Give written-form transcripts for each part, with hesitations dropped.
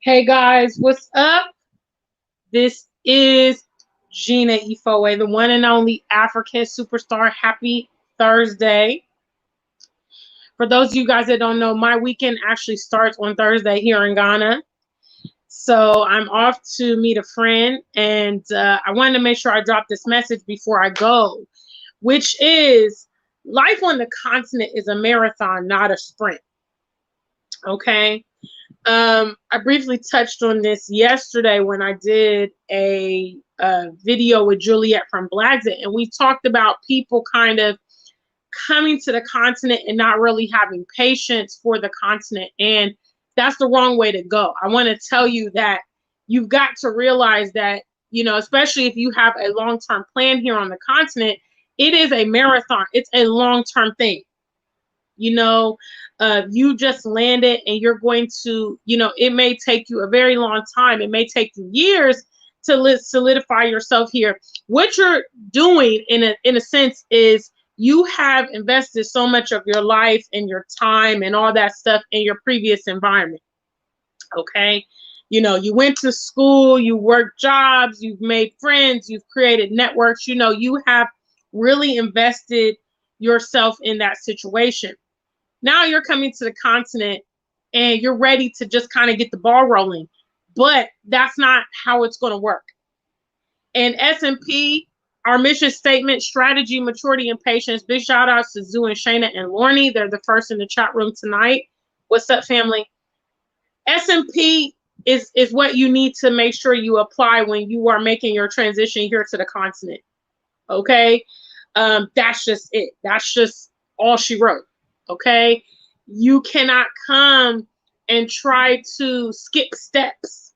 Hey guys, what's up? This is Gina Ifoe, the one and only African superstar. Happy Thursday. For those of you guys that don't know, my weekend actually starts on Thursday here in Ghana. So I'm off to meet a friend, and I wanted to make sure I drop this message before I go, which is life on the continent is a marathon, not a sprint. Okay. I briefly touched on this yesterday when I did a video with Juliet from Blagsit, and we talked about people kind of coming to the continent and not really having patience for the continent. And that's the wrong way to go. I want to tell you that you've got to realize that, especially if you have a long-term plan here on the continent, it is a marathon. It's a long-term thing. You just landed and you're going to, it may take you a very long time. It may take you years to solidify yourself here. What you're doing in a sense is you have invested so much of your life and your time and all that stuff in your previous environment. Okay. You went to school, you worked jobs, you've made friends, you've created networks, you have really invested yourself in that situation. Now you're coming to the continent and you're ready to just kind of get the ball rolling. But that's not how it's going to work. And S&P, our mission statement, strategy, maturity, and patience. Big shout outs to Zoo and Shayna and Lorney. They're the first in the chat room tonight. What's up, family? S&P is what you need to make sure you apply when you are making your transition here to the continent. Okay? That's just it. That's just all she wrote. Okay, you cannot come and try to skip steps.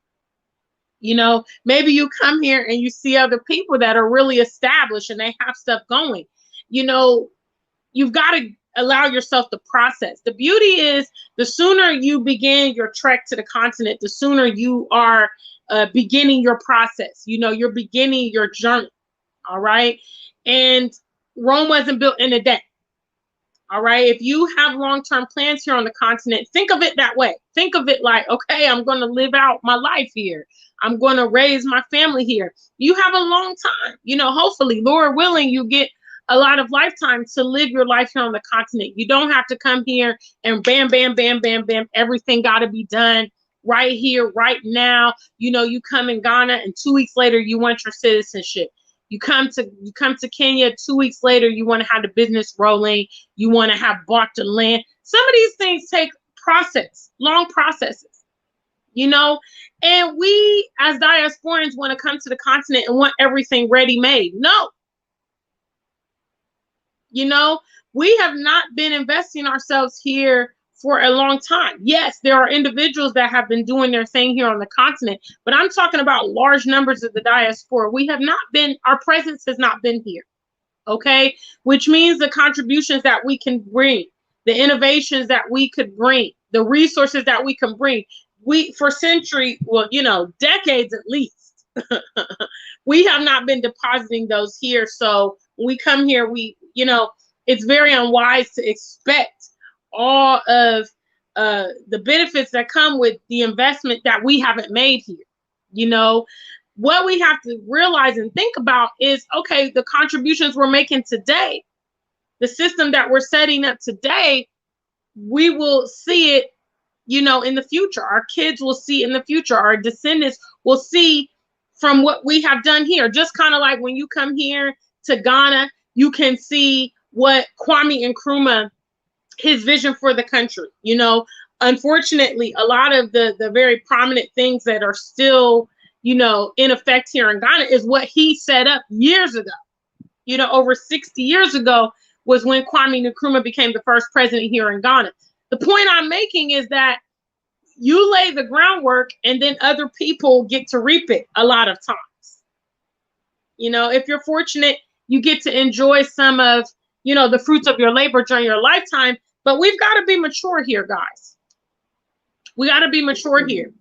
Maybe you come here and you see other people that are really established and they have stuff going. You've got to allow yourself to process. The beauty is the sooner you begin your trek to the continent, the sooner you are beginning your process. You're beginning your journey. All right. And Rome wasn't built in a day. All right. If you have long-term plans here on the continent, think of it that way. Think of it like, okay, I'm going to live out my life here. I'm going to raise my family here. You have a long time. Hopefully, Lord willing, you get a lot of lifetime to live your life here on the continent. You don't have to come here and bam, bam, bam, bam, bam. Everything got to be done right here, right now. You come in Ghana and 2 weeks later, you want your citizenship. You come to Kenya 2 weeks later, you want to have the business rolling, you want to have bought the land. Some of these things take long processes, and we as diasporans want to come to the continent and want everything ready made. No. We have not been investing ourselves here for a long time. Yes, there are individuals that have been doing their thing here on the continent, but I'm talking about large numbers of the diaspora. Our presence has not been here. Okay. Which means the contributions that we can bring, the innovations that we could bring, the resources that we can bring, for decades at least, we have not been depositing those here. So when we come here, it's very unwise to expect all of the benefits that come with the investment that we haven't made here. What we have to realize and think about is, okay, the contributions we're making today, the system that we're setting up today, we will see it, in the future. Our kids will see in the future. Our descendants will see from what we have done here. Just kind of like when you come here to Ghana, you can see what Kwame Nkrumah, his vision for the country. Unfortunately, a lot of the very prominent things that are still, in effect here in Ghana is what he set up years ago. Over 60 years ago was when Kwame Nkrumah became the first president here in Ghana. The point I'm making is that you lay the groundwork and then other people get to reap it a lot of times. If you're fortunate, you get to enjoy some of, the fruits of your labor during your lifetime. But we've got to be mature here, guys. We got to be mature here.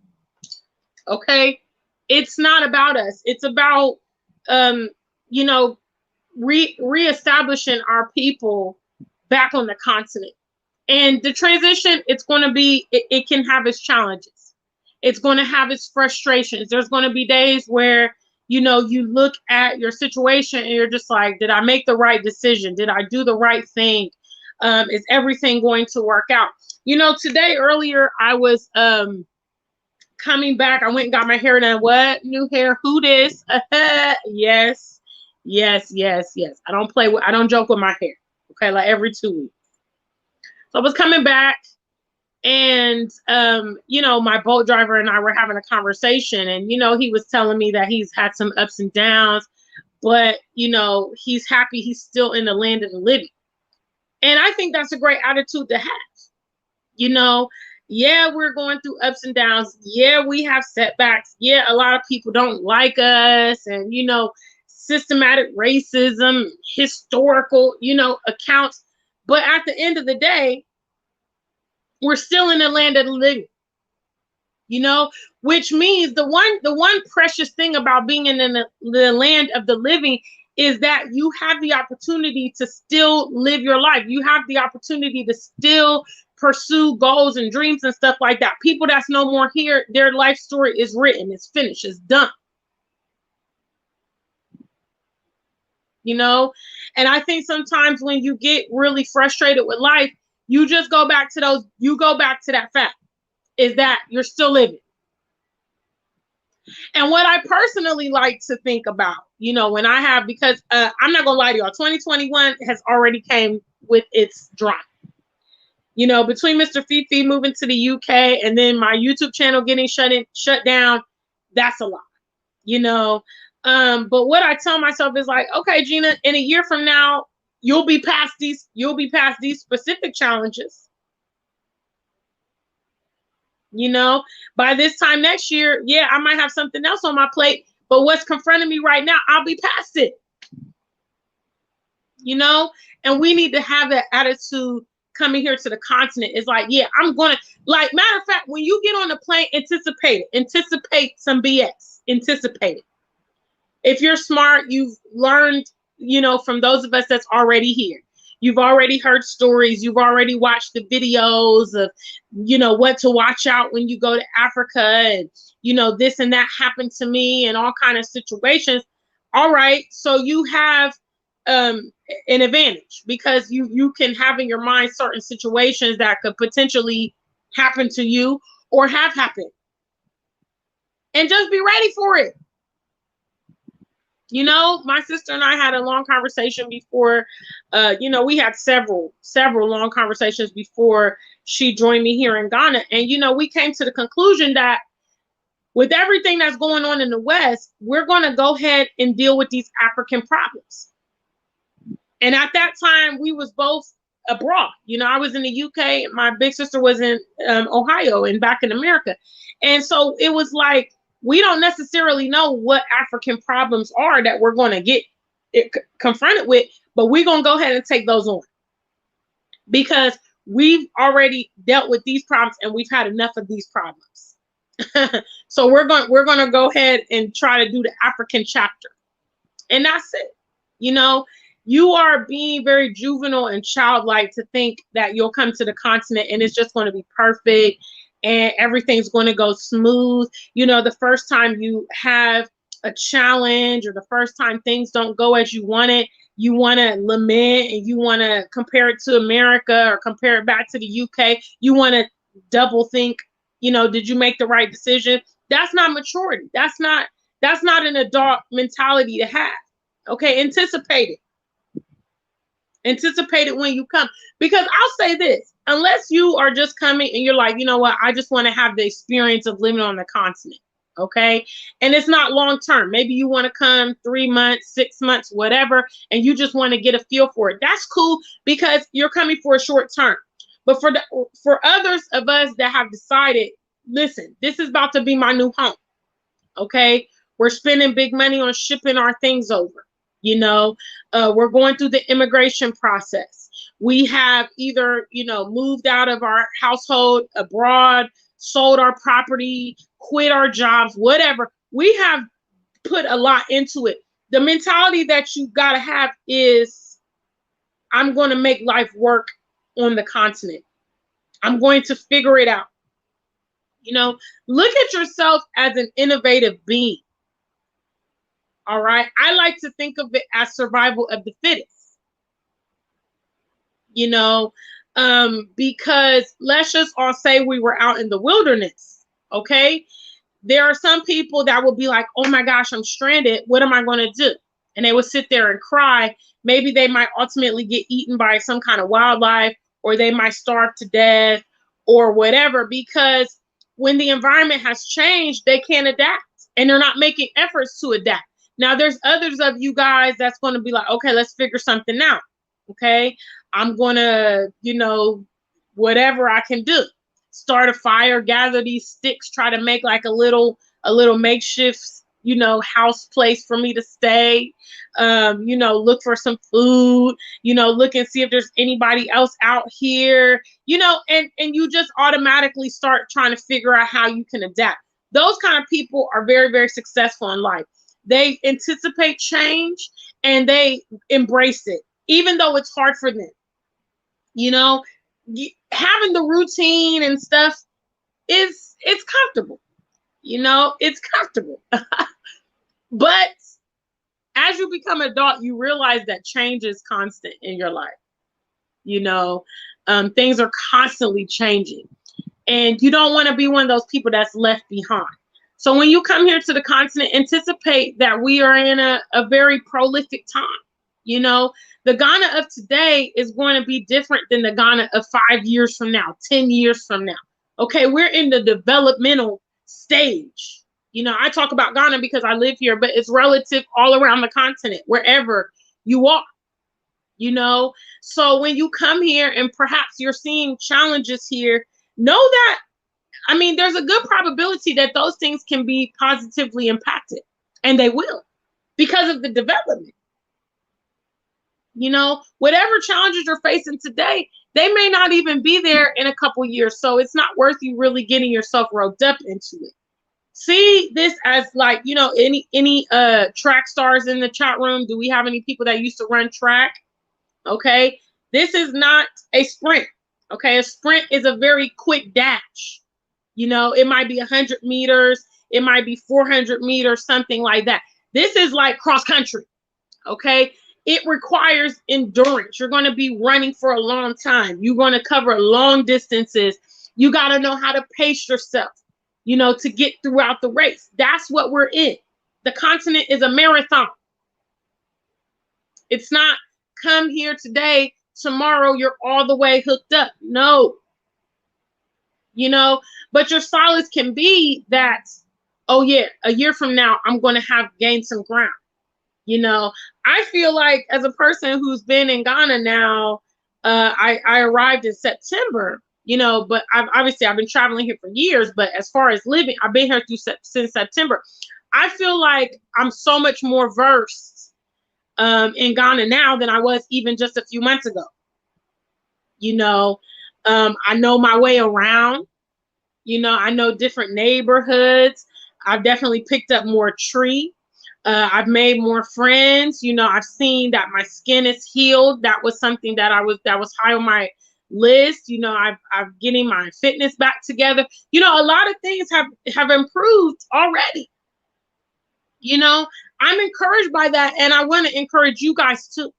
Okay. It's not about us. It's about, reestablishing our people back on the continent. And the transition, it's going to be, it can have its challenges. It's going to have its frustrations. There's going to be days where, you know, you look at your situation and you're just like, did I make the right decision? Did I do the right thing? Is everything going to work out? You know, today earlier I was coming back. I went and got my hair done. What? New hair? Who this? Yes, yes, yes, yes. I don't joke with my hair. Okay, like every 2 weeks. So I was coming back, and you know, my boat driver and I were having a conversation, and you know, he was telling me that he's had some ups and downs, but you know, he's happy he's still in the land of the living. And I think that's a great attitude to have. You know, yeah, we're going through ups and downs. Yeah, we have setbacks. Yeah, a lot of people don't like us, and you know, systematic racism, historical, you know, accounts. But at the end of the day, we're still in the land of the living. You know, which means the one precious thing about being in the land of the living is that you have the opportunity to still live your life. You have the opportunity to still pursue goals and dreams and stuff like that. People that's no more here, their life story is written, it's finished, it's done. You know, and I think sometimes when you get really frustrated with life, you just go back to that fact, is that you're still living. And what I personally like to think about, you know, when I have, because I'm not gonna lie to y'all, 2021 has already came with its drama. You know, between Mr. Fifi moving to the UK and then my YouTube channel getting shut down, that's a lot. You know, but what I tell myself is like, okay, Gina, in a year from now, you'll be past these specific challenges. You know, by this time next year, yeah, I might have something else on my plate, but what's confronting me right now, I'll be past it. You know, and we need to have that attitude coming here to the continent. It's like, yeah, I'm gonna, like, matter of fact, when you get on the plane, anticipate some BS, anticipate it. If you're smart, you've learned, you know, from those of us that's already here. You've already heard stories. You've already watched the videos of, you know, what to watch out when you go to Africa, and, you know, this and that happened to me and all kind of situations. All right. So you have an advantage, because you can have in your mind certain situations that could potentially happen to you or have happened. And just be ready for it. You know, my sister and I had a long conversation before, you know, we had several long conversations before she joined me here in Ghana. And, you know, we came to the conclusion that with everything that's going on in the West, we're going to go ahead and deal with these African problems. And at that time, we was both abroad. You know, I was in the UK. My big sister was in Ohio and back in America. And so it was like, we don't necessarily know what African problems are that we're going to get confronted with, but we're going to go ahead and take those on, because we've already dealt with these problems and we've had enough of these problems. So we're going to go ahead and try to do the African chapter. And that's it. You know, you are being very juvenile and childlike to think that you'll come to the continent and it's just going to be perfect and everything's going to go smooth. You know, the first time you have a challenge, or the first time things don't go as you want it, you want to lament and you want to compare it to America or compare it back to the UK. You want to double think, you know, did you make the right decision? That's not maturity. That's not an adult mentality to have. Okay, anticipate it. Anticipate it when you come. Because I'll say this, unless you are just coming and you're like, you know what, I just want to have the experience of living on the continent. Okay. And it's not long term. Maybe you want to come 3 months, 6 months, whatever, and you just want to get a feel for it. That's cool, because you're coming for a short term. But for others of us that have decided, listen, this is about to be my new home. Okay. We're spending big money on shipping our things over. You know, we're going through the immigration process. We have either, you know, moved out of our household abroad, sold our property, quit our jobs, whatever. We have put a lot into it. The mentality that you got to have is, I'm going to make life work on the continent. I'm going to figure it out. You know, look at yourself as an innovative being. All right. I like to think of it as survival of the fittest, you know, because let's just all say we were out in the wilderness. Okay. There are some people that will be like, oh my gosh, I'm stranded. What am I going to do? And they will sit there and cry. Maybe they might ultimately get eaten by some kind of wildlife, or they might starve to death or whatever, because when the environment has changed, they can't adapt and they're not making efforts to adapt. Now, there's others of you guys that's going to be like, okay, let's figure something out. Okay. I'm going to, whatever I can do, start a fire, gather these sticks, try to make like a little makeshift, house place for me to stay. Look for some food, look and see if there's anybody else out here, and you just automatically start trying to figure out how you can adapt. Those kind of people are very, very successful in life. They anticipate change and they embrace it, even though it's hard for them. Having the routine and stuff it's comfortable. It's comfortable. But as you become an adult, you realize that change is constant in your life. Things are constantly changing, and you don't want to be one of those people that's left behind. So when you come here to the continent, anticipate that we are in a very prolific time. The Ghana of today is going to be different than the Ghana of 5 years from now, 10 years from now. Okay, we're in the developmental stage. I talk about Ghana because I live here, but it's relative all around the continent, wherever you are. So when you come here and perhaps you're seeing challenges here, know that, there's a good probability that those things can be positively impacted, and they will, because of the development. Whatever challenges you're facing today, they may not even be there in a couple years. So it's not worth you really getting yourself roped up into it. See this as like, any track stars in the chat room. Do we have any people that used to run track? Okay. This is not a sprint. Okay. A sprint is a very quick dash. It might be 100 meters. It might be 400 meters, something like that. This is like cross country. Okay. It requires endurance. You're going to be running for a long time. You're going to cover long distances. You got to know how to pace yourself, to get throughout the race. That's what we're in. The continent is a marathon. It's not come here today, tomorrow you're all the way hooked up. No. But your solace can be that, oh yeah, a year from now, I'm going to have gained some ground. I feel like as a person who's been in Ghana now, I arrived in September, but I've been traveling here for years. But as far as living, I've been here since September. I feel like I'm so much more versed in Ghana now than I was even just a few months ago. I know my way around. I know different neighborhoods. I've definitely picked up more tree. I've made more friends. I've seen that my skin is healed. That was something that was high on my list. I'm getting my fitness back together. A lot of things have improved already. I'm encouraged by that, and I want to encourage you guys too.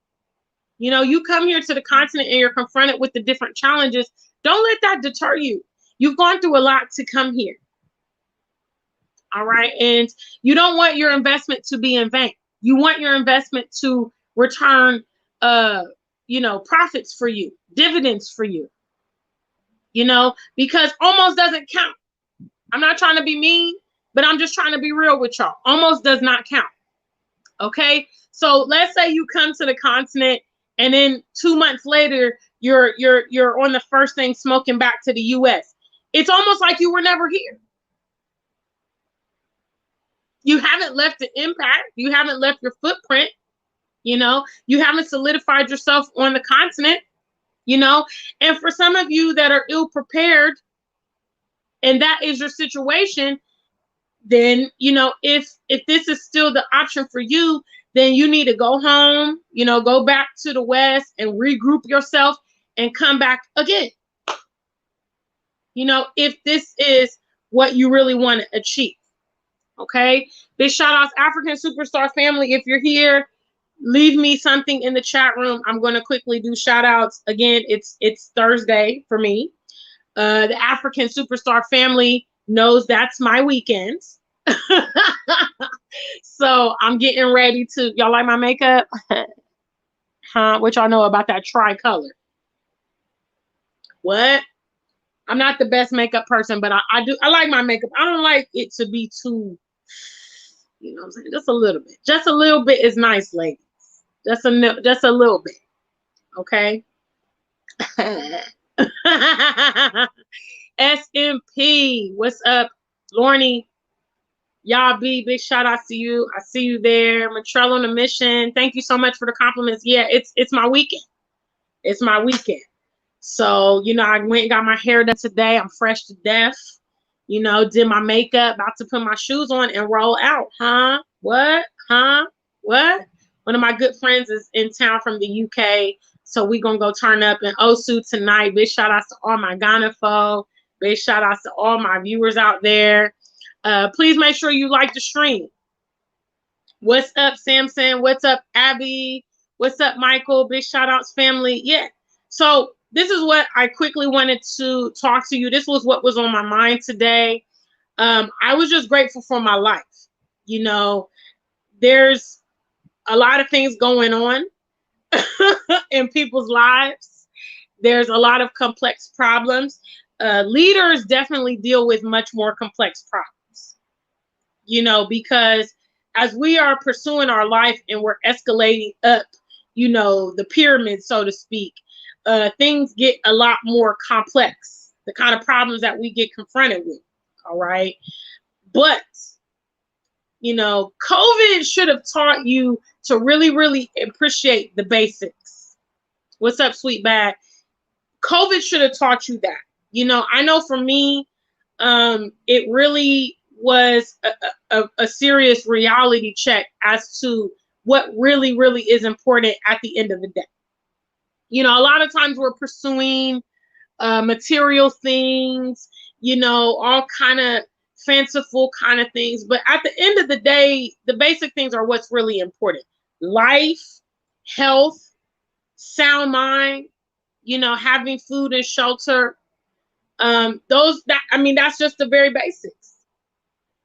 You come here to the continent and you're confronted with the different challenges. Don't let that deter you. You've gone through a lot to come here. All right. And you don't want your investment to be in vain. You want your investment to return, profits for you, dividends for you, because almost doesn't count. I'm not trying to be mean, but I'm just trying to be real with y'all. Almost does not count. Okay. So let's say you come to the continent and then 2 months later, you're on the first thing smoking back to the US. It's almost like you were never here. You haven't left an impact. You haven't left your footprint. You haven't solidified yourself on the continent, and for some of you that are ill prepared and that is your situation, then, if this is still the option for you, then you need to go home, go back to the West and regroup yourself and come back again. If this is what you really want to achieve. Okay. Big shout outs, African Superstar family. If you're here, leave me something in the chat room. I'm going to quickly do shout outs. Again, it's Thursday for me. The African Superstar family knows that's my weekends. So I'm getting ready to, y'all like my makeup? Huh? What y'all know about that tricolor? What? I'm not the best makeup person, but I like my makeup. I don't like it to be too, you know what I'm saying? Just a little bit. Just a little bit is nice, ladies. Just a little bit. Okay? SMP, what's up? Lorney, y'all be big shout out to you. I see you there. Motrell on a mission. Thank you so much for the compliments. Yeah, it's my weekend. It's my weekend. So, you know, I went and got my hair done today. I'm fresh to death. You know, did my makeup, about to put my shoes on and roll out. Huh? What? Huh? What? One of my good friends is in town from the UK. So we gonna go turn up in Osu tonight. Big shout outs to all my Ghana folk. Big shout outs to all my viewers out there. Please make sure you like the stream. What's up, Samson? What's up, Abby? What's up, Michael? Big shout outs, family. Yeah. So this is what I quickly wanted to talk to you. This was what was on my mind today. I was just grateful for my life. You know, there's a lot of things going on in people's lives. There's a lot of complex problems. Leaders definitely deal with much more complex problems, you know, because as we are pursuing our life and we're escalating up, you know, the pyramid, so to speak, things get a lot more complex, the kind of problems that we get confronted with. All right. But, you know, COVID should have taught you to really, really appreciate the basics. What's up, sweet bag? COVID should have taught you that. You know, I know for me, it really was a serious reality check as to what really, really is important at the end of the day. You know, a lot of times we're pursuing material things, you know, all kind of fanciful kind of things. But at the end of the day, the basic things are what's really important. Life, health, sound mind, you know, having food and shelter. That's just the very basics.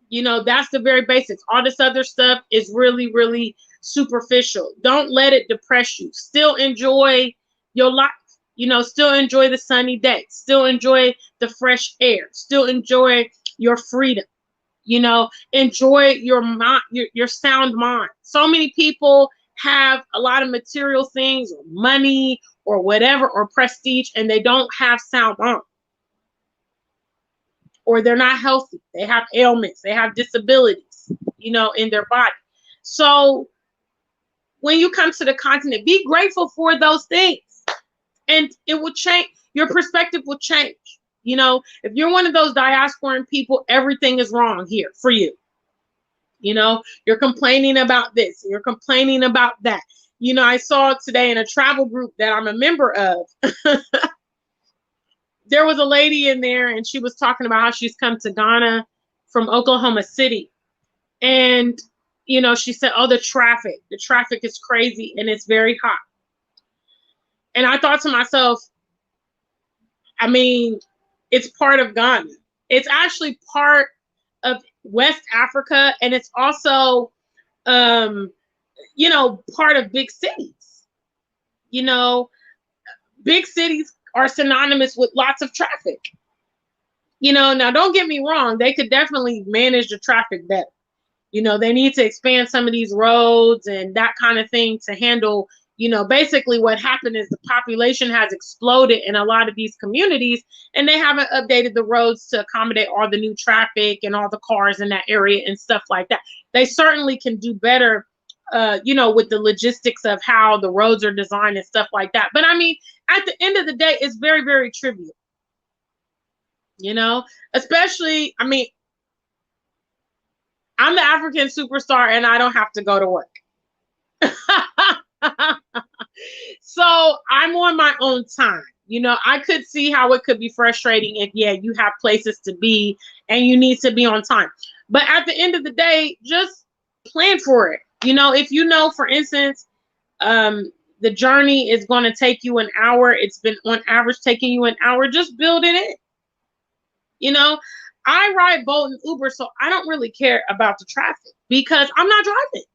You know, that's the very basics. All this other stuff is really, really superficial. Don't let it depress you. Still enjoy your life. You know, still enjoy the sunny day. Still enjoy the fresh air. Still enjoy your freedom. You know, enjoy your mind, your sound mind. So many people have a lot of material things or money or whatever or prestige, and they don't have sound mind. Or they're not healthy. They have ailments. They have disabilities, you know, in their body. So when you come to the continent, be grateful for those things. And it will change. Your perspective will change. You know, if you're one of those diasporan people, everything is wrong here for you. You know, you're complaining about this. You're complaining about that. You know, I saw today in a travel group that I'm a member of, there was a lady in there and she was talking about how she's come to Ghana from Oklahoma City. And, you know, she said, oh, the traffic is crazy and it's very hot. And I thought to myself, I mean, it's part of Ghana. It's actually part of West Africa. And it's also, you know, part of big cities. You know, big cities are synonymous with lots of traffic. You know, now don't get me wrong, they could definitely manage the traffic better. You know, they need to expand some of these roads and that kind of thing to handle, you know, basically what happened is the population has exploded in a lot of these communities and they haven't updated the roads to accommodate all the new traffic and all the cars in that area and stuff like that. They certainly can do better, you know, with the logistics of how the roads are designed and stuff like that. But I mean, at the end of the day, it's very, very trivial. You know, especially, I mean, I'm the African Superstar and I don't have to go to work. So I'm on my own time. You know, I could see how it could be frustrating if, yeah, you have places to be and you need to be on time. But at the end of the day, just plan for it. You know, if you know, for instance, the journey is going to take you an hour, it's been on average taking you an hour, just build it in. You know, I ride Bolt and Uber, so I don't really care about the traffic because I'm not driving.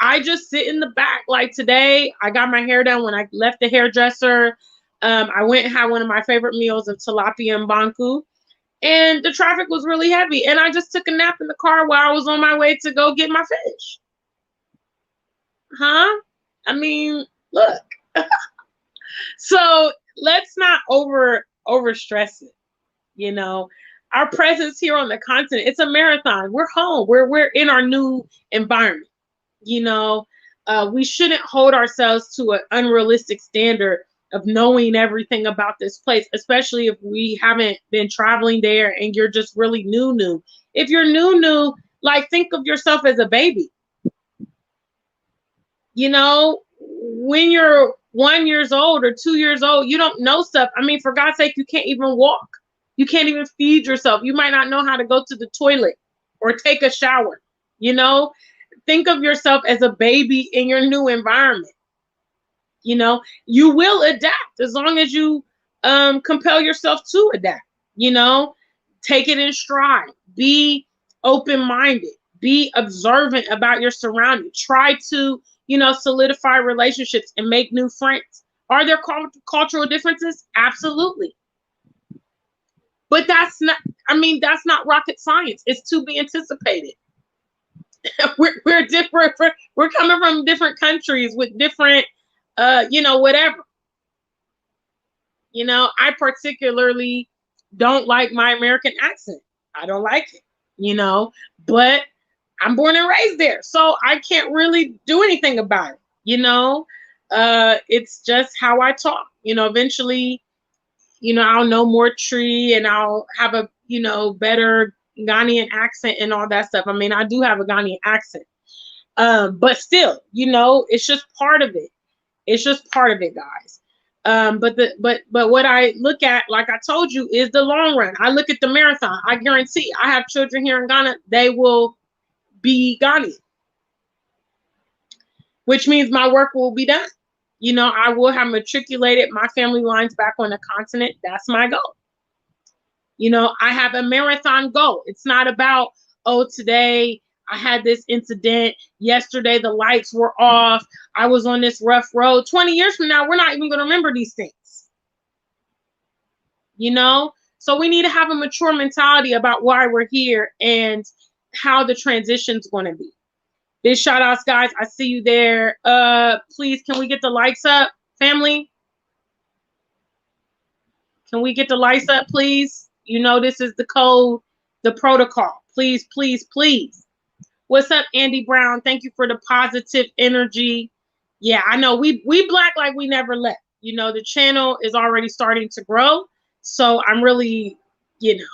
I just sit in the back. Like today, I got my hair done when I left the hairdresser. I went and had one of my favorite meals of tilapia and banku, and the traffic was really heavy. And I just took a nap in the car while I was on my way to go get my fish. Huh? I mean, look. So let's not over stress it. You know, our presence here on the continent, it's a marathon. We're home. We're in our new environment. You know, we shouldn't hold ourselves to an unrealistic standard of knowing everything about this place, especially if we haven't been traveling there and you're just really new. If you're new, like think of yourself as a baby. You know, when you're 1 year old or 2 years old, you don't know stuff. I mean, for God's sake, you can't even walk. You can't even feed yourself. You might not know how to go to the toilet or take a shower. You know, think of yourself as a baby in your new environment. You know, you will adapt as long as you compel yourself to adapt. You know, take it in stride. Be open-minded. Be observant about your surroundings. Try to, you know, solidify relationships and make new friends. Are there cultural differences? Absolutely. But that's not, I mean, that's not rocket science. It's to be anticipated. We're different. We're coming from different countries with different, you know, whatever. You know, I particularly don't like my American accent. I don't like it, you know, but I'm born and raised there. So I can't really do anything about it, you know. It's just how I talk. You know, eventually, you know, I'll know more tree and I'll have a, you know, better Ghanaian accent and all that stuff. I mean, I do have a Ghanaian accent. But still, you know, it's just part of it. It's just part of it, guys. But what I look at, like I told you, is the long run. I look at the marathon. I guarantee I have children here in Ghana, they will be Ghanaian, which means my work will be done. You know, I will have matriculated my family lines back on the continent. That's my goal. You know, I have a marathon goal. It's not about, oh, today I had this incident. Yesterday the lights were off. I was on this rough road. 20 years from now, we're not even going to remember these things. You know? So we need to have a mature mentality about why we're here and how the transition's going to be. Big shout outs, guys. I see you there. Please, can we get the lights up, family? Can we get the lights up, please? You know, this is the code, the protocol. Please, please, please. What's up, Andy Brown? Thank you for the positive energy. Yeah, I know we black like we never left. You know, the channel is already starting to grow. So I'm really, you know,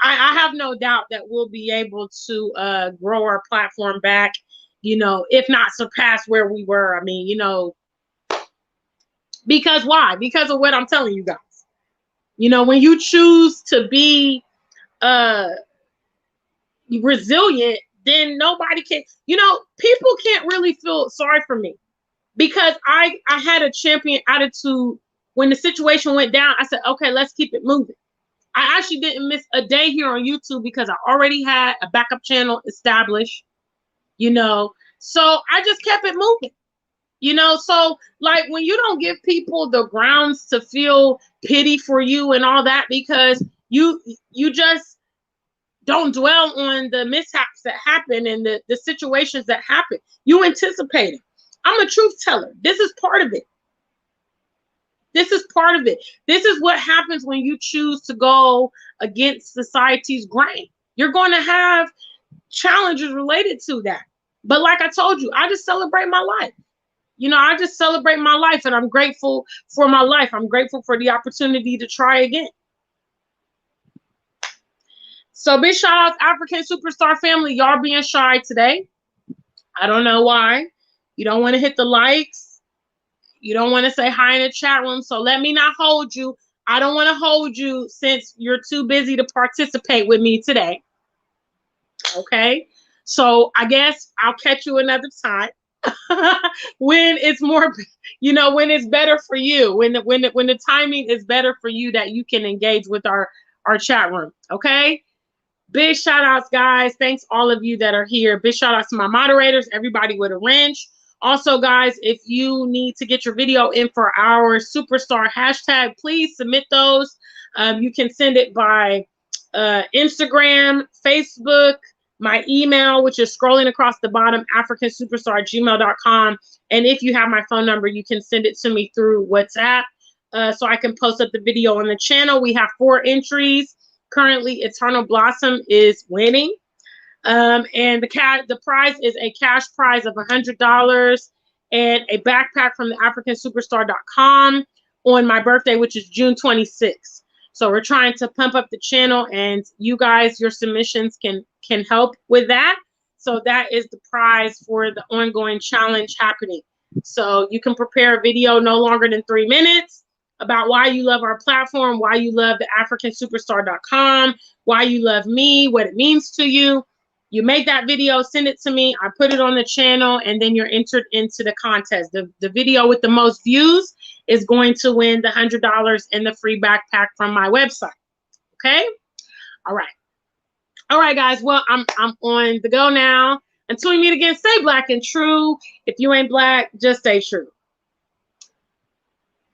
I have no doubt that we'll be able to grow our platform back, you know, if not surpass where we were. I mean, you know, because why? Because of what I'm telling you guys. You know, when you choose to be resilient, then nobody can, you know, people can't really feel sorry for me because I had a champion attitude. When the situation went down, I said, okay, let's keep it moving. I actually didn't miss a day here on YouTube because I already had a backup channel established, you know, so I just kept it moving. You know, so like when you don't give people the grounds to feel pity for you and all that, because you just don't dwell on the mishaps that happen and the situations that happen. You anticipate it. I'm a truth teller. This is part of it. This is part of it. This is what happens when you choose to go against society's grain. You're going to have challenges related to that. But like I told you, I just celebrate my life. You know, I just celebrate my life and I'm grateful for my life. I'm grateful for the opportunity to try again. So big shout out to African Superstar family. Y'all being shy today. I don't know why. You don't want to hit the likes. You don't want to say hi in the chat room. So let me not hold you. I don't want to hold you since you're too busy to participate with me today. Okay? So I guess I'll catch you another time. When it's more, you know, when it's better for you, when the timing is better for you, that you can engage with our chat room. Okay? Big shout outs, guys. Thanks all of you that are here. Big shout outs to my moderators, everybody with a wrench. Also, guys, if you need to get your video in for our superstar hashtag, please submit those. You can send it by Instagram, Facebook, my email, which is scrolling across the bottom, africansuperstar@gmail.com. And if you have my phone number, you can send it to me through WhatsApp, so I can post up the video on the channel. We have 4 entries. Currently, Eternal Blossom is winning. And the prize is a cash prize of $100 and a backpack from the AfricanSuperstar.com on my birthday, which is June 26th. So we're trying to pump up the channel, and you guys, your submissions can help with that. So that is the prize for the ongoing challenge happening. So you can prepare a video no longer than 3 minutes about why you love our platform, why you love the AfricanSuperstar.com, why you love me, what it means to you. You make that video, send it to me, I put it on the channel, and then you're entered into the contest. The video with the most views is going to win the $100 and the free backpack from my website. Okay? All right. All right, guys. Well, I'm on the go now. Until we meet again, stay black and true. If you ain't black, just stay true.